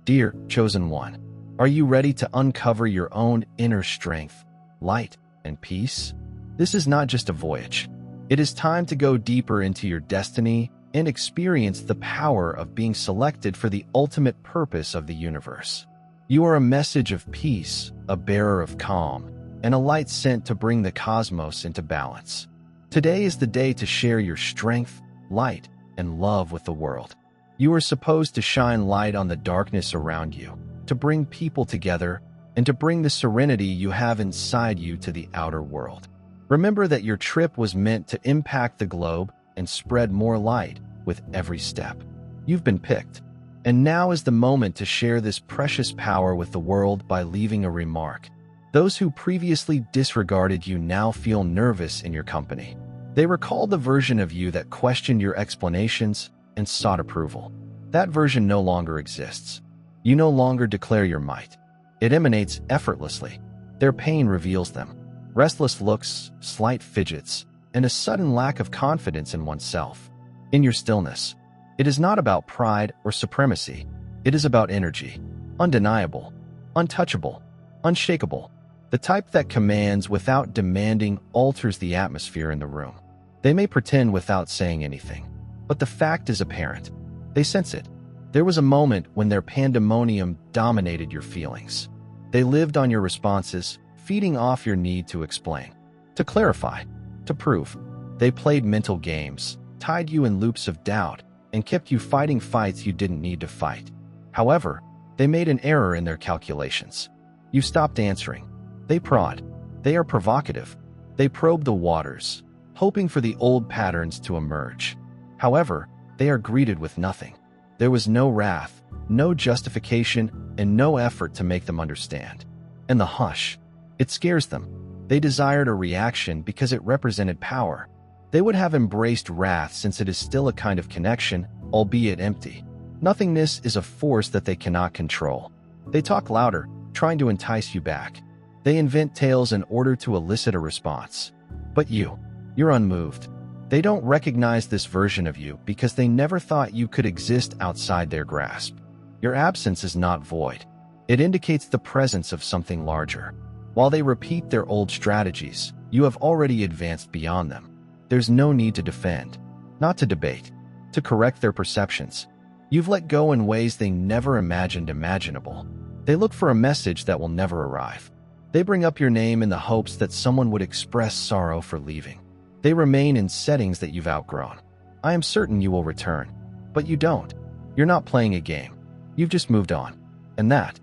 Dear Chosen One, are you ready to uncover your own inner strength, light, and peace? This is not just a voyage. It is time to go deeper into your destiny and experience the power of being selected for the ultimate purpose of the universe. You are a message of peace, a bearer of calm, and a light sent to bring the cosmos into balance. Today is the day to share your strength, light, and love with the world. You are supposed to shine light on the darkness around you, to bring people together, and to bring the serenity you have inside you to the outer world. Remember that your trip was meant to impact the globe and spread more light with every step. You've been picked, and now is the moment to share this precious power with the world by leaving a remark. Those who previously disregarded you now feel nervous in your company. They recall the version of you that questioned your explanations and sought approval. That version no longer exists. You no longer declare your might. It emanates effortlessly. Their pain reveals them. Restless looks, slight fidgets, and a sudden lack of confidence in oneself. In your stillness, it is not about pride or supremacy. It is about energy. Undeniable, untouchable, unshakable. The type that commands without demanding, alters the atmosphere in the room. They may pretend without saying anything, but the fact is apparent. They sense it. There was a moment when their pandemonium dominated your feelings. They lived on your responses, feeding off your need to explain, to clarify, to prove. They played mental games, tied you in loops of doubt, and kept you fighting fights you didn't need to fight. However, they made an error in their calculations. You stopped answering. They prod. They are provocative. They probe the waters, hoping for the old patterns to emerge. However, they are greeted with nothing. There was no wrath, no justification, and no effort to make them understand. And the hush, it scares them. They desired a reaction because it represented power. They would have embraced wrath since it is still a kind of connection, albeit empty. Nothingness is a force that they cannot control. They talk louder, trying to entice you back. They invent tales in order to elicit a response. But you're unmoved. They don't recognize this version of you because they never thought you could exist outside their grasp. Your absence is not void. It indicates the presence of something larger. While they repeat their old strategies, you have already advanced beyond them. There's no need to defend, not to debate, to correct their perceptions. You've let go in ways they never imagined imaginable. They look for a message that will never arrive. They bring up your name in the hopes that someone would express sorrow for leaving. They remain in settings that you've outgrown. I am certain you will return, but you don't. You're not playing a game. You've just moved on. And that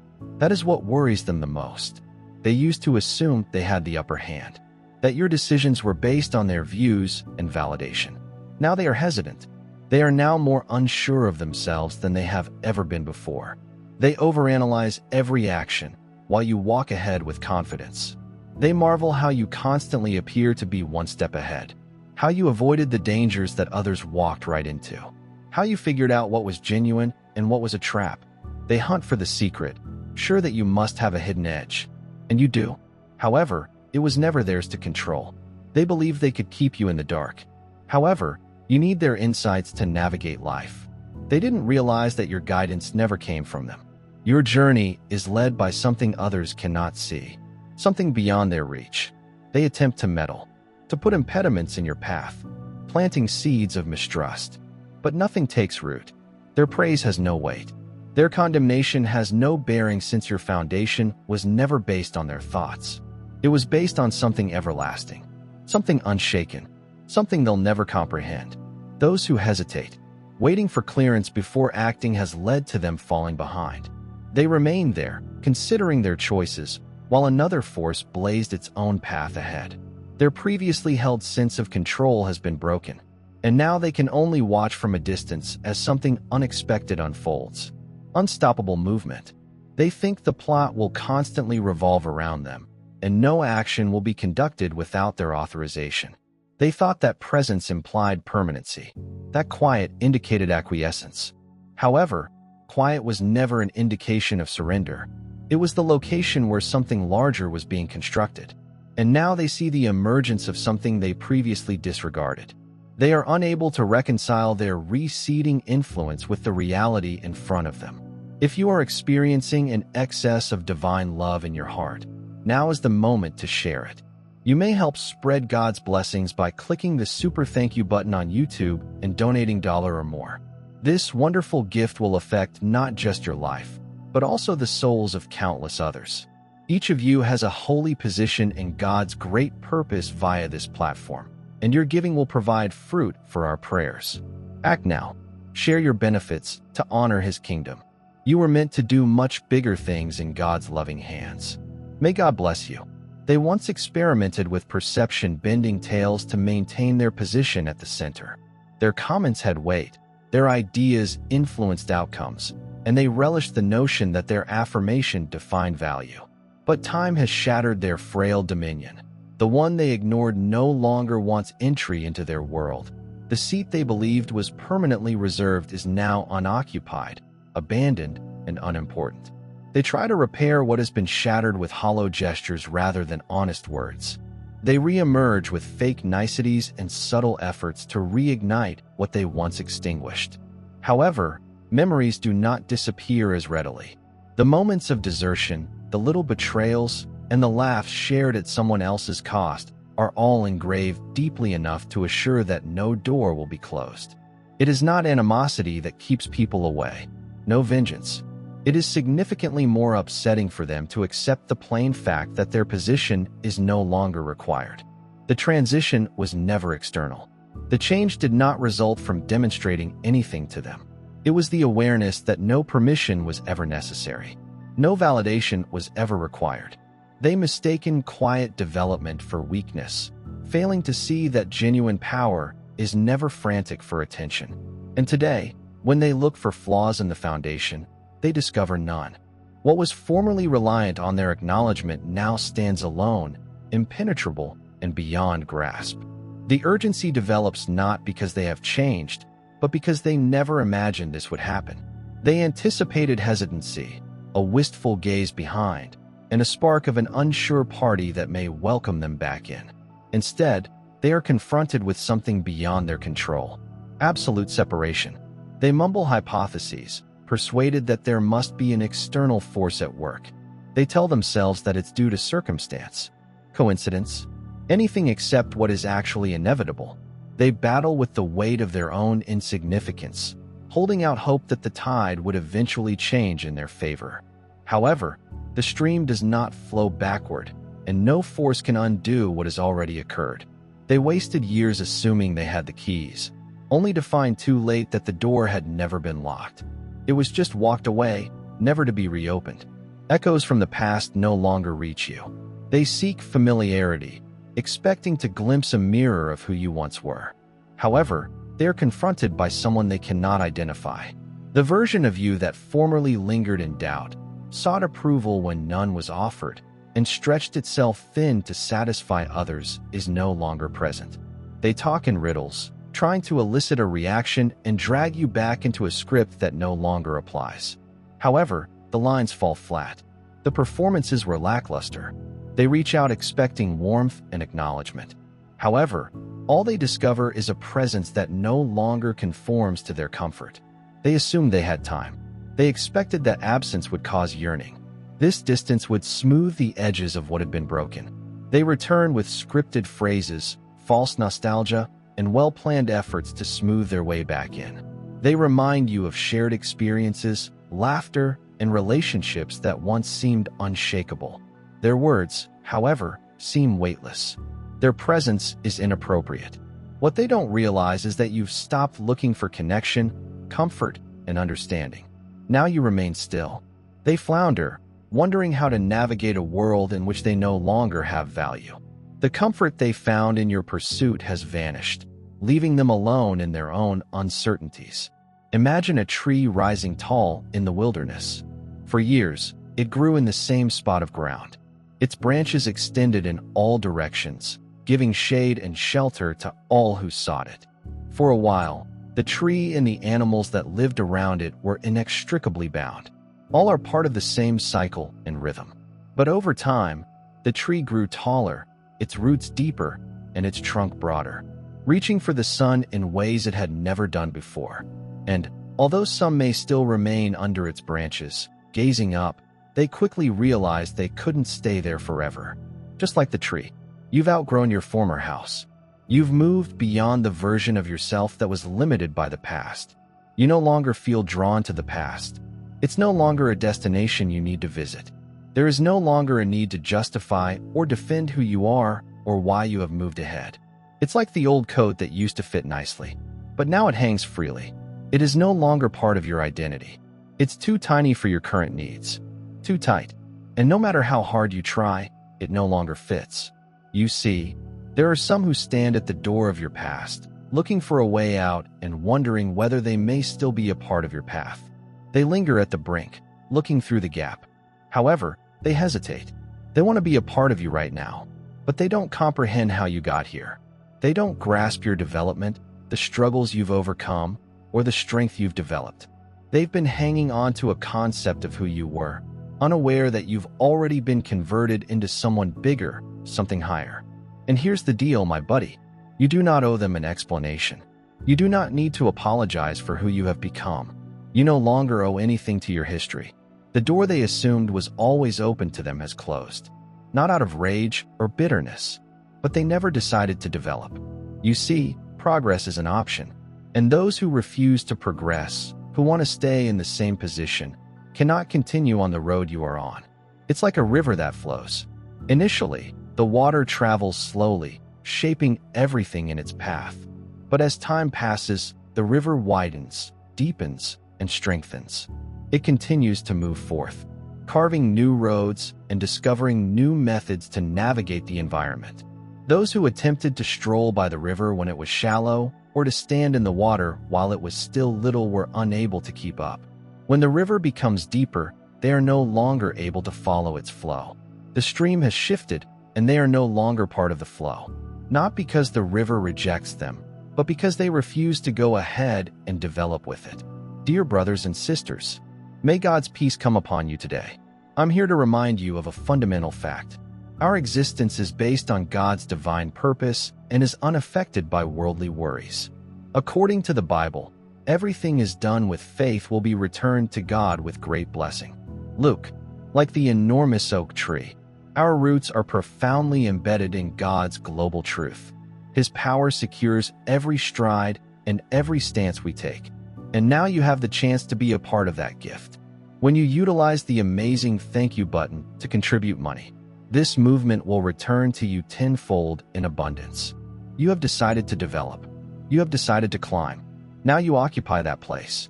is what worries them the most. They used to assume they had the upper hand, that your decisions were based on their views and validation. Now they are hesitant. They are now more unsure of themselves than they have ever been before. They overanalyze every action, while you walk ahead with confidence. They marvel how you constantly appear to be one step ahead, how you avoided the dangers that others walked right into, how you figured out what was genuine and what was a trap. They hunt for the secret, sure that you must have a hidden edge. And you do. However, it was never theirs to control. They believed they could keep you in the dark. However, you need their insights to navigate life. They didn't realize that your guidance never came from them. Your journey is led by something others cannot see, something beyond their reach. They attempt to meddle, to put impediments in your path, planting seeds of mistrust. But nothing takes root. Their praise has no weight. Their condemnation has no bearing since your foundation was never based on their thoughts. It was based on something everlasting, something unshaken, something they'll never comprehend. Those who hesitate, waiting for clearance before acting has led to them falling behind. They remained there, considering their choices, while another force blazed its own path ahead. Their previously held sense of control has been broken, and now they can only watch from a distance as something unexpected unfolds. Unstoppable movement. They think the plot will constantly revolve around them, and no action will be conducted without their authorization. They thought that presence implied permanency. That quiet indicated acquiescence. However, quiet was never an indication of surrender. It was the location where something larger was being constructed. And now they see the emergence of something they previously disregarded. They are unable to reconcile their receding influence with the reality in front of them. If you are experiencing an excess of divine love in your heart, now is the moment to share it. You may help spread God's blessings by clicking the super thank you button on YouTube and donating $1 or more. This wonderful gift will affect not just your life, but also the souls of countless others. Each of you has a holy position in God's great purpose via this platform, and your giving will provide fruit for our prayers. Act now. Share your benefits to honor His kingdom. You were meant to do much bigger things in God's loving hands. May God bless you. They once experimented with perception-bending tales to maintain their position at the center. Their comments had weight, their ideas influenced outcomes, and they relished the notion that their affirmation defined value. But time has shattered their frail dominion. The one they ignored no longer wants entry into their world. The seat they believed was permanently reserved is now unoccupied, abandoned, and unimportant. They try to repair what has been shattered with hollow gestures rather than honest words. They re-emerge with fake niceties and subtle efforts to reignite what they once extinguished. However, memories do not disappear as readily. The moments of desertion, the little betrayals, and the laughs shared at someone else's cost are all engraved deeply enough to assure that no door will be closed. It is not animosity that keeps people away, no vengeance. It is significantly more upsetting for them to accept the plain fact that their position is no longer required. The transition was never external. The change did not result from demonstrating anything to them. It was the awareness that no permission was ever necessary. No validation was ever required. They mistaken quiet development for weakness, failing to see that genuine power is never frantic for attention. And today, when they look for flaws in the foundation, they discover none. What was formerly reliant on their acknowledgement now stands alone, impenetrable, and beyond grasp. The urgency develops not because they have changed, but because they never imagined this would happen. They anticipated hesitancy, a wistful gaze behind, and a spark of an unsure party that may welcome them back in. Instead, they are confronted with something beyond their control: absolute separation. They mumble hypotheses, persuaded that there must be an external force at work. They tell themselves that it's due to circumstance, coincidence, anything except what is actually inevitable. They battle with the weight of their own insignificance, holding out hope that the tide would eventually change in their favor. However, the stream does not flow backward, and no force can undo what has already occurred. They wasted years assuming they had the keys, only to find too late that the door had never been locked. It was just walked away, never to be reopened. Echoes from the past no longer reach you. They seek familiarity, expecting to glimpse a mirror of who you once were. However, they are confronted by someone they cannot identify. The version of you that formerly lingered in doubt, sought approval when none was offered, and stretched itself thin to satisfy others is no longer present. They talk in riddles, trying to elicit a reaction and drag you back into a script that no longer applies. However, the lines fall flat. The performances were lackluster. They reach out expecting warmth and acknowledgement. However, all they discover is a presence that no longer conforms to their comfort. They assumed they had time. They expected that absence would cause yearning. This distance would smooth the edges of what had been broken. They return with scripted phrases, false nostalgia, and well-planned efforts to smooth their way back in. They remind you of shared experiences, laughter, and relationships that once seemed unshakable. Their words, however, seem weightless. Their presence is inappropriate. What they don't realize is that you've stopped looking for connection, comfort, and understanding. Now you remain still. They flounder, wondering how to navigate a world in which they no longer have value. The comfort they found in your pursuit has vanished, leaving them alone in their own uncertainties. Imagine a tree rising tall in the wilderness. For years, it grew in the same spot of ground. Its branches extended in all directions, giving shade and shelter to all who sought it. For a while, the tree and the animals that lived around it were inextricably bound. All are part of the same cycle and rhythm. But over time, the tree grew taller, its roots deeper, and its trunk broader, reaching for the sun in ways it had never done before. And, Although some may still remain under its branches, gazing up, they quickly realize they couldn't stay there forever. Just like the tree, you've outgrown your former house. You've moved beyond the version of yourself that was limited by the past. You no longer feel drawn to the past. It's no longer a destination you need to visit. There is no longer a need to justify or defend who you are or why you have moved ahead. It's like the old coat that used to fit nicely, but now it hangs freely. It is no longer part of your identity. It's too tiny for your current needs. Too tight. And no matter how hard you try, it no longer fits. You see, there are some who stand at the door of your past, looking for a way out and wondering whether they may still be a part of your path. They linger at the brink, looking through the gap. However, they hesitate. They want to be a part of you right now, but they don't comprehend how you got here. They don't grasp your development, the struggles you've overcome, or the strength you've developed. They've been hanging on to a concept of who you were, unaware that you've already been converted into someone bigger, something higher. And here's the deal, my buddy. You do not owe them an explanation. You do not need to apologize for who you have become. You no longer owe anything to your history. The door they assumed was always open to them has closed. Not out of rage or bitterness, but they never decided to develop. You see, progress is an option. And those who refuse to progress, who want to stay in the same position, cannot continue on the road you are on. It's like a river that flows. Initially, the water travels slowly, shaping everything in its path. But as time passes, the river widens, deepens, and strengthens. It continues to move forth, carving new roads and discovering new methods to navigate the environment. Those who attempted to stroll by the river when it was shallow or to stand in the water while it was still little were unable to keep up. When the river becomes deeper, they are no longer able to follow its flow. The stream has shifted, and they are no longer part of the flow. Not because the river rejects them, but because they refuse to go ahead and develop with it. Dear brothers and sisters, may God's peace come upon you today. I'm here to remind you of a fundamental fact. Our existence is based on God's divine purpose and is unaffected by worldly worries. According to the Bible, everything is done with faith will be returned to God with great blessing. Luke, like the enormous oak tree, our roots are profoundly embedded in God's global truth. His power secures every stride and every stance we take. And now you have the chance to be a part of that gift. When you utilize the amazing thank you button to contribute money, this movement will return to you tenfold in abundance. You have decided to develop. You have decided to climb. Now you occupy that place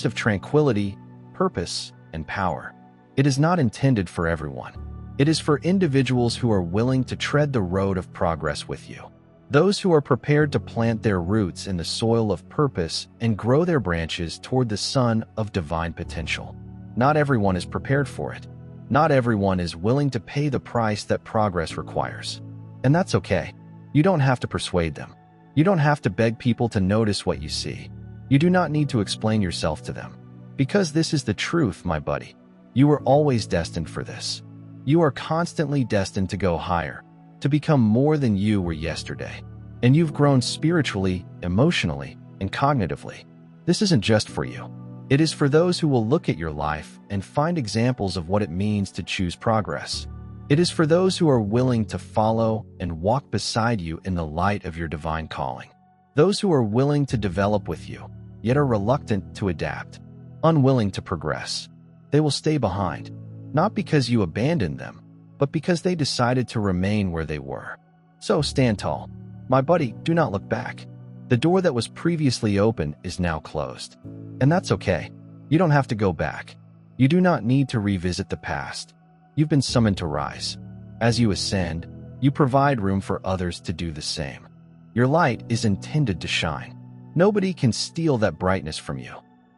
of tranquility, purpose, and power. It is not intended for everyone. It is for individuals who are willing to tread the road of progress with you. Those who are prepared to plant their roots in the soil of purpose and grow their branches toward the sun of divine potential. Not everyone is prepared for it. Not everyone is willing to pay the price that progress requires. And that's okay. You don't have to persuade them. You don't have to beg people to notice what you see. You do not need to explain yourself to them. Because this is the truth, my buddy. You were always destined for this. You are constantly destined to go higher, to become more than you were yesterday. And you've grown spiritually, emotionally, and cognitively. This isn't just for you. It is for those who will look at your life and find examples of what it means to choose progress. It is for those who are willing to follow and walk beside you in the light of your divine calling. Those who are willing to develop with you, yet are reluctant to adapt, unwilling to progress. They will stay behind, not because you abandoned them, but because they decided to remain where they were. So stand tall. My buddy, do not look back. The door that was previously open is now closed. And that's okay. You don't have to go back. You do not need to revisit the past. You've been summoned to rise. As you ascend, you provide room for others to do the same. Your light is intended to shine. Nobody can steal that brightness from you.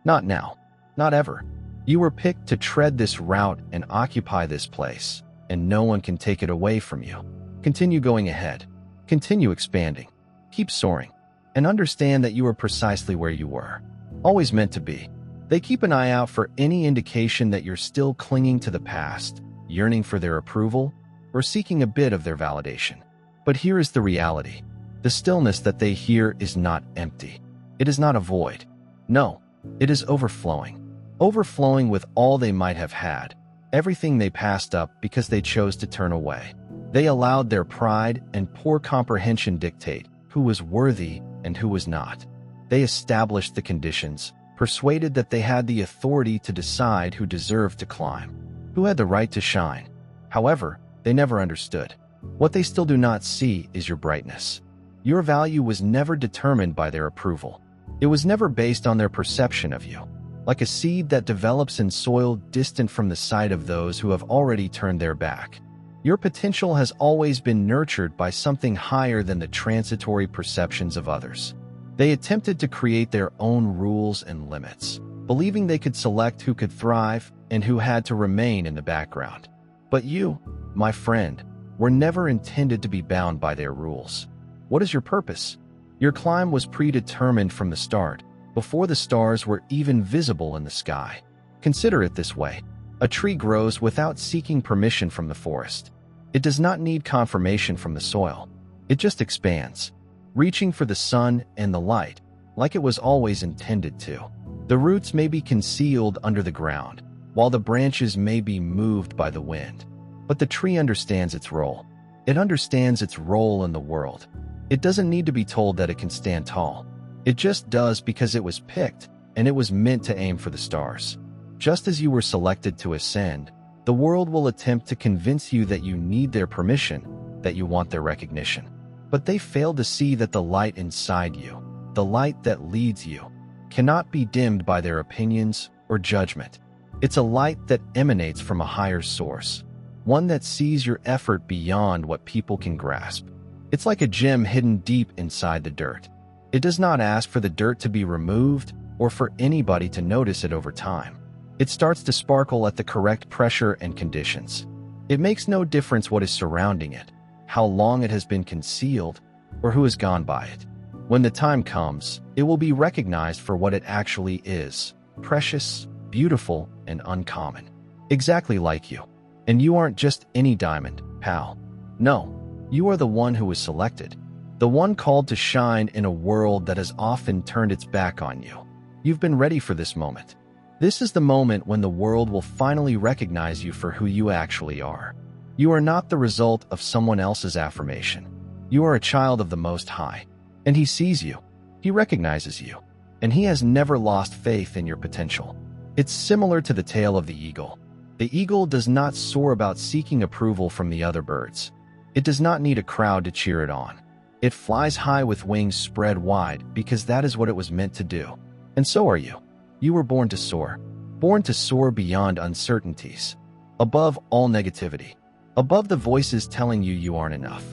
Not now. Not ever. You were picked to tread this route and occupy this place, and no one can take it away from you. Continue going ahead. Continue expanding. Keep soaring. And understand that you are precisely where you were. Always meant to be. They keep an eye out for any indication that you're still clinging to the past, yearning for their approval, or seeking a bit of their validation. But here is the reality. The stillness that they hear is not empty. It is not a void. No, It is overflowing. Overflowing with all they might have had, everything they passed up because they chose to turn away. They allowed their pride and poor comprehension dictate who was worthy and who was not. They established the conditions, persuaded that they had the authority to decide who deserved to climb, who had the right to shine. However, they never understood. What they still do not see is your brightness. Your value was never determined by their approval. It was never based on their perception of you. Like a seed that develops in soil distant from the sight of those who have already turned their back. Your potential has always been nurtured by something higher than the transitory perceptions of others. They attempted to create their own rules and limits, believing they could select who could thrive and who had to remain in the background. But you, my friend, were never intended to be bound by their rules. What is your purpose? Your climb was predetermined from the start, before the stars were even visible in the sky. Consider it this way. A tree grows without seeking permission from the forest. It does not need confirmation from the soil. It just expands, reaching for the sun and the light, like it was always intended to. The roots may be concealed under the ground, while the branches may be moved by the wind. But the tree understands its role. It understands its role in the world. It doesn't need to be told that it can stand tall. It just does because it was picked, and it was meant to aim for the stars. Just as you were selected to ascend, the world will attempt to convince you that you need their permission, that you want their recognition. But they fail to see that the light inside you, the light that leads you, cannot be dimmed by their opinions or judgment. It's a light that emanates from a higher source, one that sees your effort beyond what people can grasp. It's like a gem hidden deep inside the dirt. It does not ask for the dirt to be removed or for anybody to notice it over time. It starts to sparkle at the correct pressure and conditions. It makes no difference what is surrounding it, how long it has been concealed, or who has gone by it. When the time comes, it will be recognized for what it actually is: precious, beautiful, and uncommon. Exactly like you. And you aren't just any diamond, pal. No, you are the one who was selected. The one called to shine in a world that has often turned its back on you. You've been ready for this moment. This is the moment when the world will finally recognize you for who you actually are. You are not the result of someone else's affirmation. You are a child of the Most High, and He sees you. He recognizes you, and He has never lost faith in your potential. It's similar to the tale of the eagle. The eagle does not soar about seeking approval from the other birds. It does not need a crowd to cheer it on. It flies high with wings spread wide because that is what it was meant to do. And so are you. You were born to soar beyond uncertainties, above all negativity, above the voices telling you you aren't enough.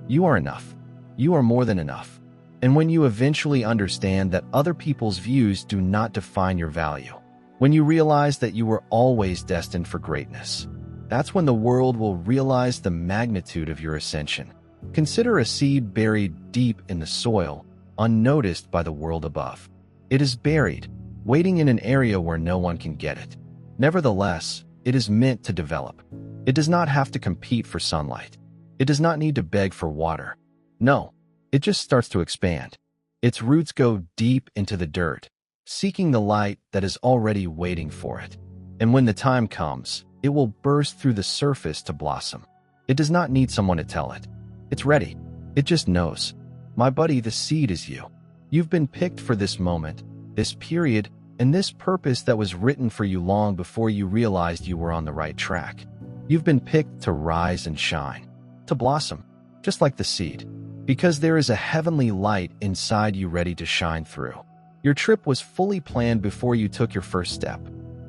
You are enough. You are more than enough. And when you eventually understand that other people's views do not define your value, when you realize that you were always destined for greatness, that's when the world will realize the magnitude of your ascension. Consider a seed buried deep in the soil, unnoticed by the world above. It is buried, waiting in an area where no one can get it. Nevertheless, it is meant to develop. It does not have to compete for sunlight. It does not need to beg for water. No, it just starts to expand. Its roots go deep into the dirt, seeking the light that is already waiting for it. And when the time comes, it will burst through the surface to blossom. It does not need someone to tell it. It's ready. It just knows. My buddy, the seed is you. You've been picked for this moment, this period, and this purpose that was written for you long before you realized you were on the right track. You've been picked to rise and shine, to blossom, just like the seed, because there is a heavenly light inside you ready to shine through. Your trip was fully planned before you took your first step.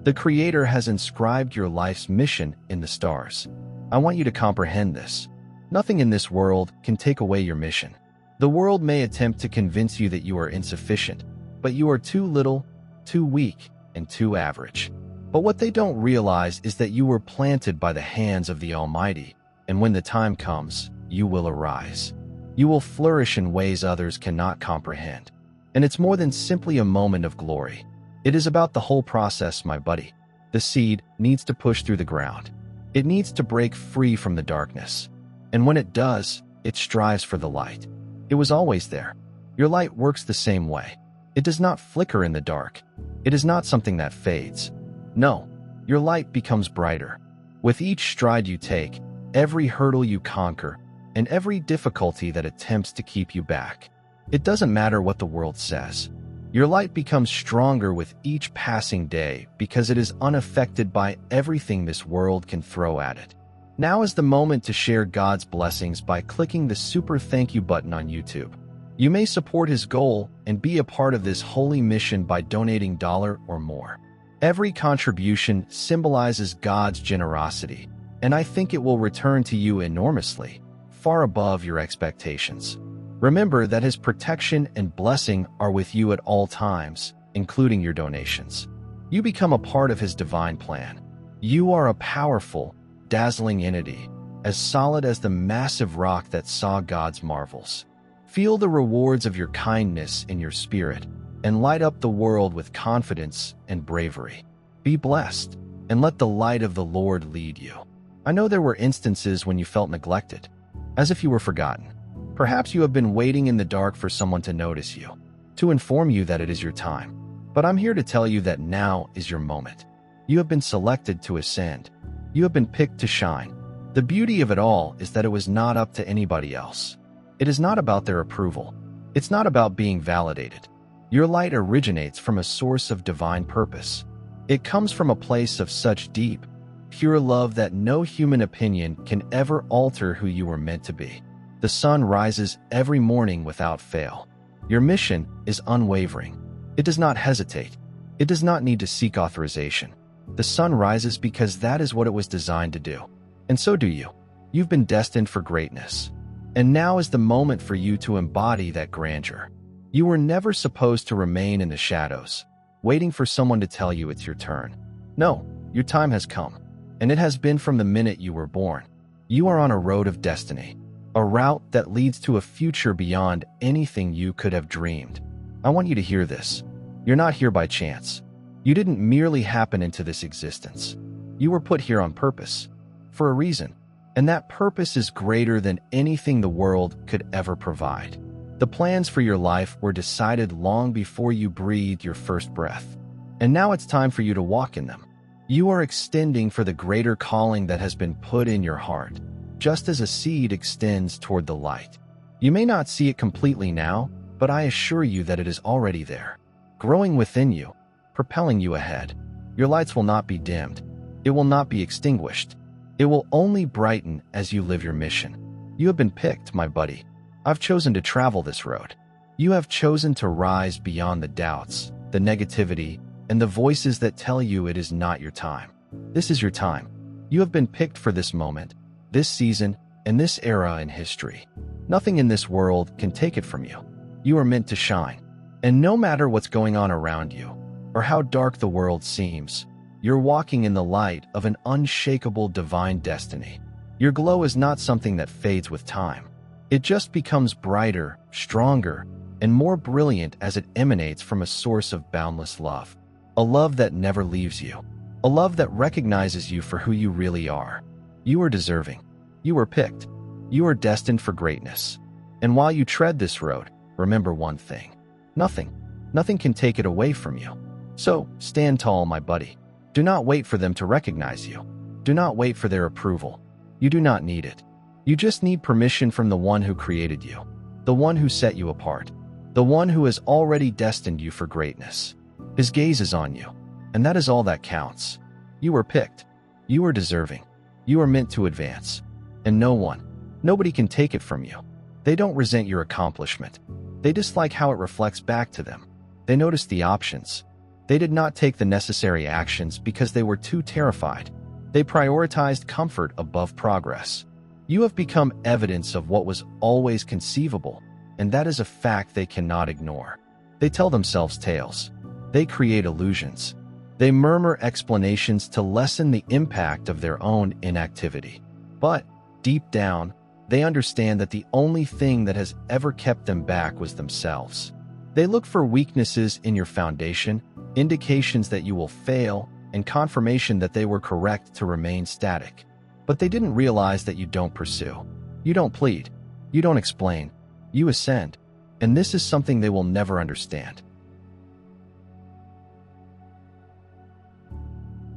The Creator has inscribed your life's mission in the stars. I want you to comprehend this. Nothing in this world can take away your mission. The world may attempt to convince you that you are insufficient, but you are too little, too weak, and too average. But what they don't realize is that you were planted by the hands of the Almighty, and when the time comes, you will arise. You will flourish in ways others cannot comprehend. And it's more than simply a moment of glory. It is about the whole process, my buddy. The seed needs to push through the ground. It needs to break free from the darkness. And when it does, it strives for the light. It was always there. Your light works the same way. It does not flicker in the dark. It is not something that fades. No, your light becomes brighter. With each stride you take, every hurdle you conquer, and every difficulty that attempts to keep you back. It doesn't matter what the world says. Your light becomes stronger with each passing day because it is unaffected by everything this world can throw at it. Now is the moment to share God's blessings by clicking the super thank you button on YouTube. You may support his goal and be a part of this holy mission by donating $1 or more. Every contribution symbolizes God's generosity, and I think it will return to you enormously, far above your expectations. Remember that his protection and blessing are with you at all times, including your donations. You become a part of his divine plan. You are a powerful, dazzling entity, as solid as the massive rock that saw God's marvels. Feel the rewards of your kindness in your spirit, and light up the world with confidence and bravery. Be blessed, and let the light of the Lord lead you. I know there were instances when you felt neglected, as if you were forgotten. Perhaps you have been waiting in the dark for someone to notice you, to inform you that it is your time. But I'm here to tell you that now is your moment. You have been selected to ascend. You have been picked to shine. The beauty of it all is that it was not up to anybody else. It is not about their approval. It's not about being validated. Your light originates from a source of divine purpose. It comes from a place of such deep, pure love that no human opinion can ever alter who you were meant to be. The sun rises every morning without fail. Your mission is unwavering. It does not hesitate. It does not need to seek authorization. The sun rises because that is what it was designed to do. And so do you. You've been destined for greatness. And now is the moment for you to embody that grandeur. You were never supposed to remain in the shadows, waiting for someone to tell you it's your turn. No, your time has come. And it has been from the minute you were born. You are on a road of destiny, a route that leads to a future beyond anything you could have dreamed. I want you to hear this. You're not here by chance. You didn't merely happen into this existence. You were put here on purpose, for a reason, and that purpose is greater than anything the world could ever provide. The plans for your life were decided long before you breathed your first breath, and now it's time for you to walk in them. You are extending for the greater calling that has been put in your heart, just as a seed extends toward the light. You may not see it completely now, but I assure you that it is already there, growing within you, propelling you ahead. Your lights will not be dimmed. It will not be extinguished. It will only brighten as you live your mission. You have been picked, my buddy. I've chosen to travel this road. You have chosen to rise beyond the doubts, the negativity, and the voices that tell you it is not your time. This is your time. You have been picked for this moment, this season, and this era in history. Nothing in this world can take it from you. You are meant to shine. And no matter what's going on around you, or how dark the world seems, you're walking in the light of an unshakable divine destiny. Your glow is not something that fades with time. It just becomes brighter, stronger, and more brilliant as it emanates from a source of boundless love. A love that never leaves you. A love that recognizes you for who you really are. You are deserving. You are picked. You are destined for greatness. And while you tread this road, remember one thing. Nothing can take it away from you. So, stand tall, my buddy. Do not wait for them to recognize you. Do not wait for their approval. You do not need it. You just need permission from the one who created you, the one who set you apart, the one who has already destined you for greatness. His gaze is on you, and that is all that counts. You were picked. You are deserving. You are meant to advance. And nobody can take it from you. They don't resent your accomplishment. They dislike how it reflects back to them. They notice the options. They did not take the necessary actions because they were too terrified. They prioritized comfort above progress. You have become evidence of what was always conceivable, and that is a fact they cannot ignore. They tell themselves tales. They create illusions. They murmur explanations to lessen the impact of their own inactivity. But, deep down, they understand that the only thing that has ever kept them back was themselves. They look for weaknesses in your foundation, indications that you will fail, and confirmation that they were correct to remain static. But they didn't realize that you don't pursue. You don't plead. You don't explain. You ascend. And this is something they will never understand.